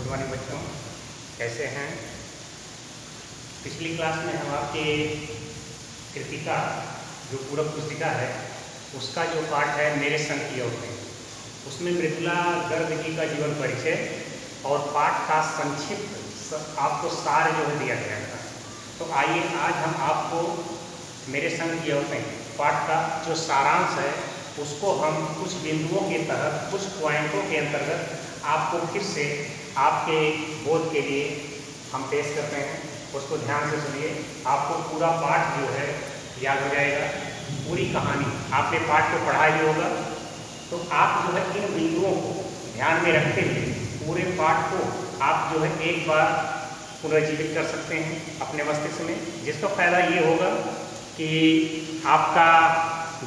Good morning बच्चों, कैसे हैं। पिछली क्लास में हम आपके कृतिका जो पूरक पुस्तिका है उसका जो पाठ है मेरे संग की औरतें, उसमें मृदुला गर्ग जी का जीवन परिचय और पाठ का संक्षिप्त आपको सार जो है दिया गया था। तो आइए आज हम आपको मेरे संग की औरतें पाठ का जो सारांश है उसको हम कुछ बिंदुओं के तहत कुछ पॉइंटों के अंतर्गत आपको फिर से आपके बोध के लिए हम पेश करते हैं। उसको ध्यान से सुनिए, आपको पूरा पाठ जो है याद हो जाएगा, पूरी कहानी आपने पाठ को पढ़ा ही होगा। तो आप जो है इन बिंदुओं को ध्यान में रखते हुए पूरे पाठ को आप जो है एक बार पुनर्जीवित कर सकते हैं अपने मस्तिष्क में, जिसका फायदा ये होगा कि आपका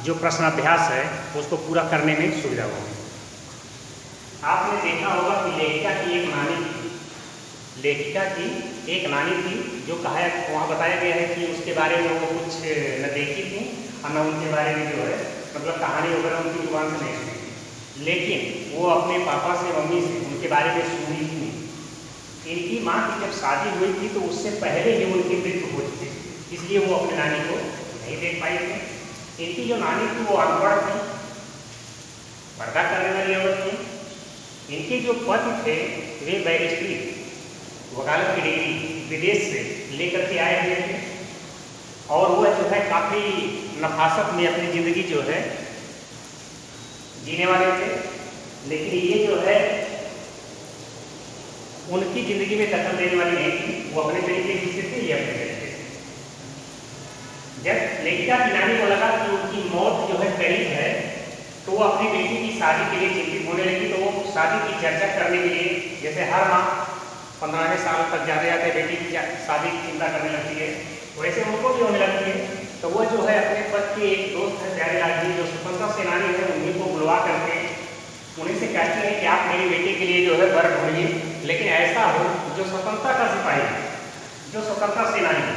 जो प्रश्नाभ्यास है उसको पूरा करने में सुविधा होगी। आपने देखा होगा कि लेखिका की एक नानी थी जो कहा वहाँ बताया गया है कि उसके बारे में वो कुछ न देखी थी और न उनके बारे में जो है मतलब कहानी वगैरह उनकी जुबान से नहीं सुनी, लेकिन वो अपने पापा से मम्मी से उनके बारे में सुनी थी। इनकी माँ की जब शादी हुई थी तो उससे पहले ही उनकी मृत्यु हो चुकी थी, इसलिए वो अपनी नानी को नहीं देख पाई थी। इनकी जो नानी थी वो अनपढ़ थी, पर्दा करने वाली औरत थी। इनके जो पति थे वे बैरिस्ट्री वकालत की डिग्री विदेश से लेकर के आए हुए थे और वह जो है काफ़ी नफासत में अपनी ज़िंदगी जो है जीने वाले थे। लेकिन ये जो है उनकी ज़िंदगी में दखल देने वाली नहीं थी, वो अपने तरीके से थे, ये अपने तरीके से। जब लेखिका की नानी को लगा कि उनकी मौत जो है करीब है तो वो अपनी बेटी की शादी के लिए चिंतित होने लगी। तो वो शादी की चर्चा करने के लिए जैसे हर माँ 15वें साल तक जाते जाते बेटी की शादी की चिंता करने लगती है, वैसे उनको भी होने लगती है। तो वो जो है अपने पति के एक दोस्त है प्यारे आदमी जो स्वतंत्रता सेनानी है, उन्हीं को बुलवा करके उन्हीं से कहती है कि आप मेरी बेटी के लिए जो है वर ढूंढिए, लेकिन ऐसा हो जो स्वतंत्रता का सिपाही है, जो स्वतंत्रता सेनानी है।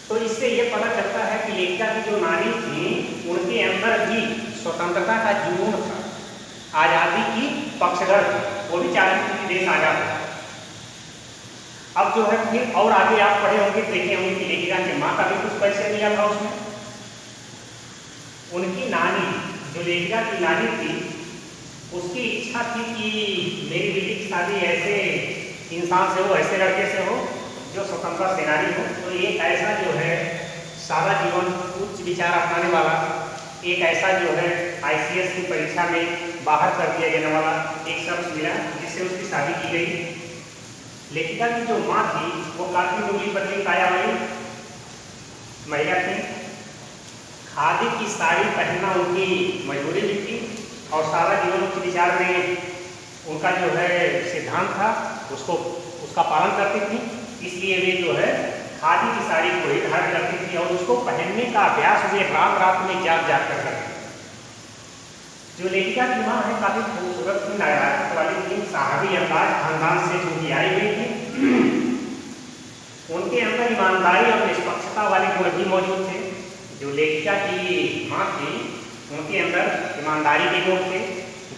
तो इससे ये पता चलता है कि लेखिका की जो नानी थी उनके अंदर भी स्वतंत्रता का जुनून था, आज़ादी की पक्षधर थी, वो भी चाहती थी कि देश आज़ाद हो। अब जो है फिर और आगे आप पढ़े होंगे, देखे होंगे कि लेखिका की माँ का भी कुछ पैसे मिला था उसमें। उनकी नानी जो लेखिका की नानी थी उसकी इच्छा थी कि मेरी बेटी की शादी ऐसे इंसान से हो, ऐसे लड़के से हो जो स्वतंत्रता सेनानी हो। तो एक ऐसा जो है सादा जीवन उच्च विचार अपनाने वाला, एक ऐसा जो है ICS की परीक्षा में बाहर कर दिया जाने वाला एक शख्स मिला जिससे उसकी शादी की गई। लेखिका की जो माँ थी वो काफी दुबली पतली काया वाली महिला थी। खादी की साड़ी पहनना उनकी मजबूरी भी थी और सारा जीवन उच्च विचार में उनका जो है सिद्धांत था, उसका पालन करती थी। इसलिए वे जो है खादी की साड़ी को ही धारण करती थी और उसको पहनने का अभ्यास वे रात रात में जाग कर करते। जो लेखिका की माँ है काफी खूबसूरत थी, नागरिकता वाली थी, साहबी अंदाज खानदान से चूंकि आई हुई थी। उनके अंदर ईमानदारी और निष्पक्षता वाले गुण भी मौजूद थे। जो लेखिका की माँ थी उनके अंदर ईमानदारी के गुण थे,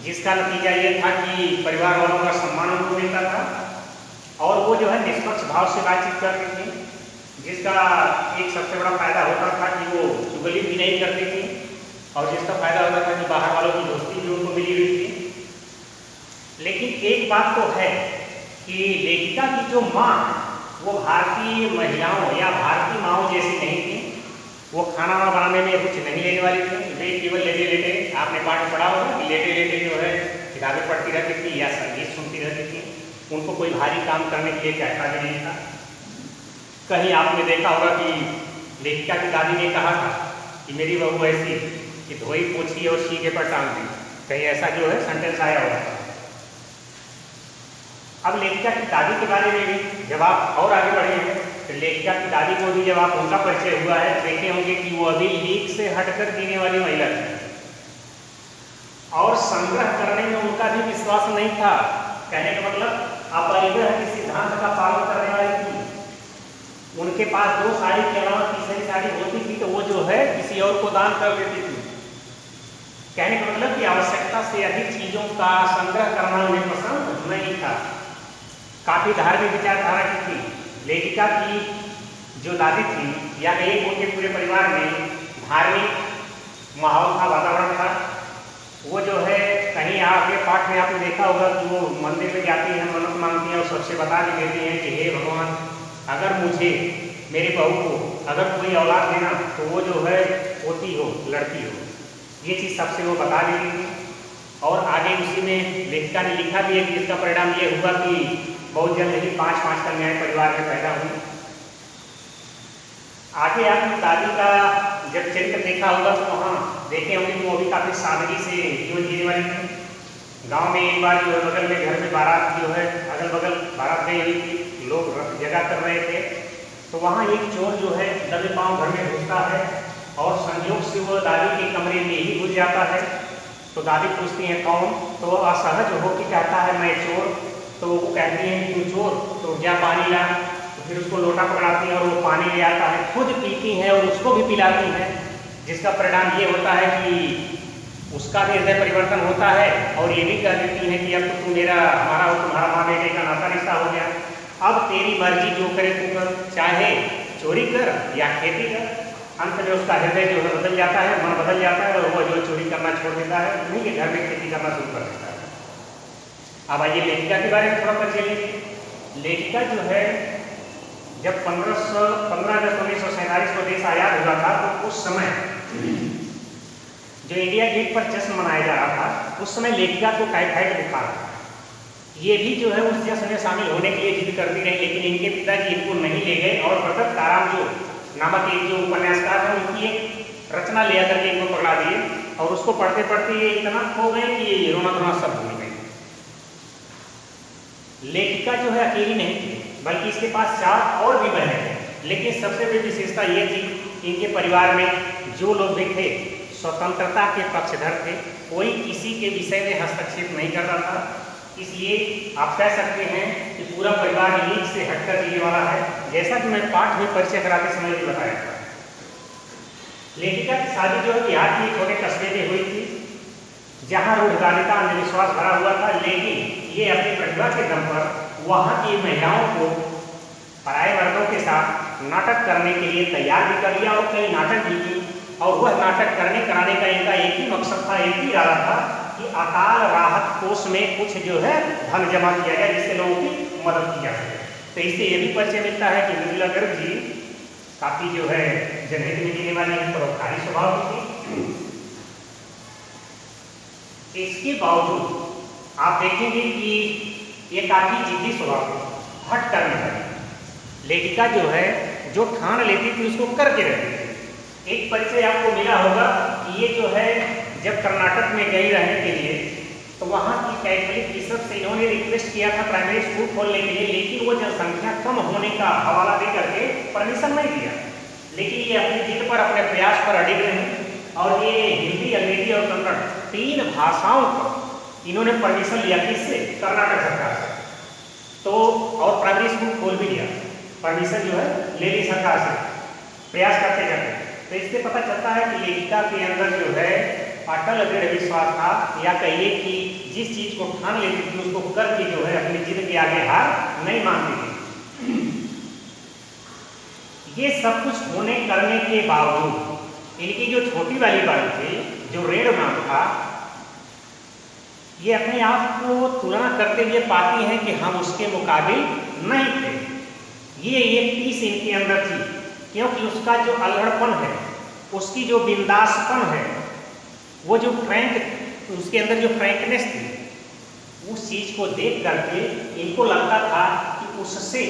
जिसका नतीजा ये था कि परिवार वालों का सम्मान उनको मिलता था और वो जो है निष्पक्ष भाव से बातचीत करती थी, जिसका एक सबसे बड़ा फायदा होता था कि वो चुगली भी नहीं करती थी और जिसका फायदा होता था कि बाहर वालों की दोस्ती भी उनको मिली हुई थी। लेकिन एक बात तो है कि लेखिका की जो माँ वो भारतीय महिलाओं या भारतीय माँओं जैसी नहीं थी। वो खाना वाना बनाने में कुछ नहीं लेने वाली थी, वे केवल लेटे लेटे, आपने पाठ पढ़ा होगा कि लेटे लेटे जो है किताबें पढ़ती रहती थी या संगीत सुनती रहती थी। उनको कोई भारी काम करने के लिए कहता भी नहीं था। कहीं आपने देखा होगा कि लेखिका की दादी ने कहा था कि मेरी बहू ऐसी कि धोई पोछी और शीके पर टांग दी, कहीं ऐसा जो है सेंटेंस आया होगा। अब लेखिका की दादी के बारे में भी जब आप और आगे बढ़ेंगे तो लेखिका की दादी को भी जब आप उनका परिचय हुआ है देखे होंगे कि वो अभी लीक से हटकर जीने वाली महिला थी और संग्रह करने में उनका भी विश्वास नहीं था। कहने का मतलब अपरिग्रह के सिद्धांत का पालन करने वाली थी। उनके पास 2 साड़ी के अलावा तीसरी साड़ी होती थी तो वो जो है किसी और को दान कर देती थी। कहने का मतलब कि आवश्यकता से अधिक चीजों का संग्रह करना उन्हें पसंद नहीं था। काफ़ी धार्मिक विचारधारा की थी। लेखिका की जो दादी थी या कहीं उनके पूरे परिवार में धार्मिक माहौल था, वातावरण था। वो जो है कहीं आगे पाठ में आपने देखा होगा कि वो मंदिर में जाती हैं, मन्नत मांगती हैं और सबसे बता भी देती हैं कि हे भगवान, अगर मुझे मेरे बहू को अगर कोई औलाद देना तो वो जो है पोती हो, लड़की हो। ये चीज़ सबसे वो बता देती थी। और आगे उसी में लेखिका ने लिखा भी है कि इसका परिणाम ये हुआ कि बहुत जल्द ही 5 कन्याएं परिवार में पैदा हुई। आगे आपने दादी का जब चरित्र देखा होगा तो वहाँ देखे होंगे कि वो भी काफ़ी सादगी से जीवन जीने वाली थी। गांव में एक बार जो है बगल में घर में बारात जो है अगल बगल बारात गई हुई थी, लोग जगह कर रहे थे, तो वहाँ एक चोर जो है दबे पाँव घर में घुसता है और संयोग से वो दादी के कमरे में ही घुस जाता है। तो दादी पूछती हैं कौन, तो वो असहज होकर कहता है मैं चोर। तो वो कहती हैं कि तू चोर, तो क्या पानी ला। तो फिर उसको लोटा पकड़ाती हैं और वो पानी ले आता है, खुद पीती हैं और उसको भी पिलाती हैं, जिसका परिणाम ये होता है कि उसका भी हृदय परिवर्तन होता है और ये भी कह देती है कि अब तो तू मेरा हमारा और तुम्हारा माँ बेटे का नाता रिश्ता हो गया, अब तेरी मर्जी जो करे तू कर, चाहे चोरी कर या खेती कर। अंत में उसका हृदय जो है बदल जाता है, मन बदल जाता है और वो जो चोरी करना छोड़ देता है, उन्हीं के घर में खेती करना शुरू कर देता है। अब आइए लेखिका के बारे में थोड़ा परिचय लीजिए। लेखिका जो है जब 15 अगस्त 1947 को देश आज़ाद हुआ था तो उस समय जो इंडिया गेट पर जश्न मनाया जा रहा था, उस समय लेखिका को टाइफाइड बुखार था। ये भी जो है उस जश्न में शामिल होने के लिए जिद करती रही, लेकिन इनके पिताजी इनको नहीं ले गए और ब्रदर काराम जो नामक एक जो उपन्यासकार है उनकी एक रचना ले आकर के इनको पकड़ा दिए और उसको पढ़ते पढ़ते ये इतना खो गए कि ये रोना धोना सब भूल गए। लेखिका जो है अकेली नहीं थी, बल्कि इसके पास 4 और भी बहनें हैं, लेकिन सबसे बड़ी विशेषता ये थी इनके परिवार में जो लोग भी थे स्वतंत्रता के पक्षधर थे, कोई किसी के विषय में हस्तक्षेप नहीं करता था। इसलिए आप कह सकते हैं कि पूरा परिवार लीक से हटकर जीने वाला है, जैसा कि मैं पाठ में परिचय कराते समय भी बताया था। लेखिका की शादी जो है बिहार के छोटे कस्बे में हुई थी, जहाँ रूढ़िवादिता अंधविश्वास भरा हुआ था, लेकिन ये अपनी प्रतिभा के दम पर वहाँ की महिलाओं को पराये मर्दों के साथ नाटक करने के लिए तैयार भी कर लिया और कई नाटक भी की। और वह नाटक कराने का इनका एक ही मकसद था, एक ही इरादा था कि अकाल राहत कोष में कुछ जो है धन जमा किया जाए जिससे लोगों की मदद की जा सके। तो इससे ये भी परिचय मिलता है कि मृदुला गर्ग जी काफ़ी जो है जनहित में जीने वाली परोपकारी स्वभाव की थी। इसके बावजूद आप देखेंगे कि ये काफ़ी जिद्दी स्वभाव है, हट करने वाली। लेखिका जो है जो ठान लेती थी उसको करके रहती थी। एक परिचय आपको मिला होगा कि ये जो है जब कर्नाटक में गई रहने के लिए तो वहाँ की कैथोलिक बिशप से इन्होंने रिक्वेस्ट किया था प्राइमरी स्कूल खोलने के लिए, लेकिन वो जनसंख्या कम होने का हवाला दे करके परमिशन नहीं दिया। लेकिन ये अपनी जिद पर, अपने प्रयास पर अड़िग रहे और ये हिंदी, अंग्रेजी और कन्नड़ 3 भाषाओं पर इन्होंने परमिशन लिया, किससे? कर्नाटक सरकार से। तो और प्राइमरी स्कूल खोल भी दिया, परमिशन जो है ले ली सरकार से, प्रयास करते जाते। तो इससे पता चलता है कि लेखिका के अंदर जो है अटल दृढ़ विश्वास था, या कहिए कि जिस चीज को ठान लेती थी उसको करके जो है अपनी जिद के आगे हार नहीं मानती थी। ये सब कुछ होने करने के बावजूद इनकी जो छोटी वाली बाई थी, जो रेणु नाम था, ये अपने आप को तुलना करते हुए पाती हैं कि हम उसके मुकाबिल नहीं थे। ये एक पीस इनके अंदर थी, क्योंकि उसका जो अल्हड़पन है, उसकी जो बिंदासपन है, वो जो उसके अंदर जो फ्रैंकनेस थी, उस चीज को देख करके इनको लगता था कि उससे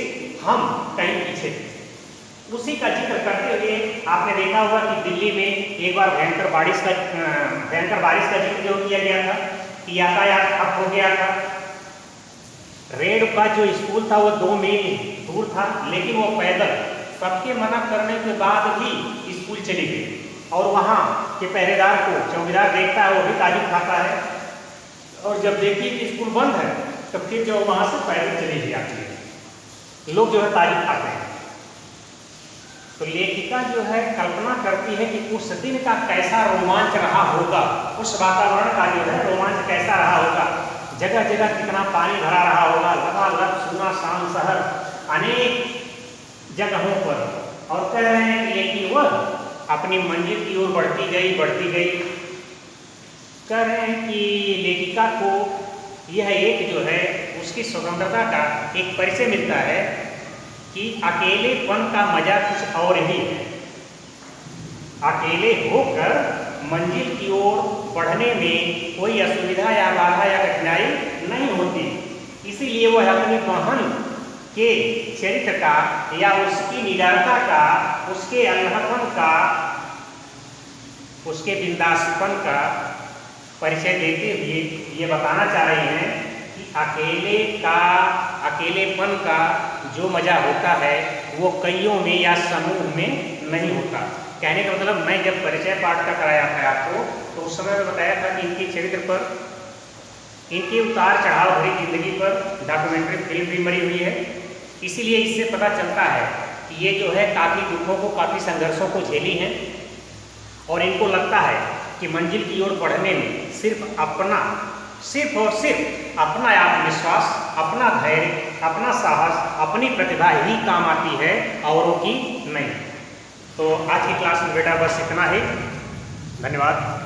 हम कहीं पीछे थे। उसी का जिक्र करते हुए आपने देखा होगा कि दिल्ली में एक बार भयंकर बारिश का जिक्र जो किया गया था कि यातायात ठप हो गया था। रेड का जो स्कूल था वो 2 मील दूर था, लेकिन वो पैदल सबके मना करने के बाद भी स्कूल चली गई। और वहाँ के पहरेदार को चौकीदार देखता है, वो भी ताजुब खाता है, और जब देखिए कि स्कूल बंद है तो फिर जो वहाँ से पैदल चली जाती है, लोग जो है ताजुब खाते हैं। तो लेखिका जो है कल्पना करती है कि उस दिन का कैसा रोमांच रहा होगा, उस वातावरण का जो है रोमांच कैसा रहा होगा जगह जगह कितना पानी भरा रहा होगा, लबालब सुनसान शहर अनेक जगहों पर, और कह रहे हैं कि लेकिन वह अपनी मंजिल की ओर बढ़ती गई बढ़ती गई। कह रहे हैं कि लेखिका को यह एक जो है उसकी स्वतंत्रता का एक परिचय मिलता है कि अकेलेपन का मजा कुछ और ही है। अकेले होकर मंजिल की ओर बढ़ने में कोई असुविधा या बाधा या कठिनाई नहीं होती। इसीलिए वह अपनी बहन के चरित्र का या उसकी निडरता का, उसके अल्लाहपन का, उसके बिंदासपन का परिचय देते हुए ये बताना चाह रहे हैं कि अकेलेपन का जो मजा होता है वो कईयों में या समूह में नहीं होता। कहने का मतलब मैं जब परिचय पाठ का कराया था आपको तो उस समय मैं बताया था कि इनके चरित्र पर, इनके उतार चढ़ाव भरी जिंदगी पर डॉक्यूमेंट्री फिल्म भी बनी हुई है। इसीलिए इससे पता चलता है कि ये जो है काफ़ी दुखों को, काफ़ी संघर्षों को झेली हैं और इनको लगता है कि मंजिल की ओर बढ़ने में सिर्फ और सिर्फ अपना आत्मविश्वास, अपना धैर्य, अपना साहस, अपनी प्रतिभा ही काम आती है, औरों की नहीं। तो आज की क्लास में बेटा बस इतना ही। धन्यवाद।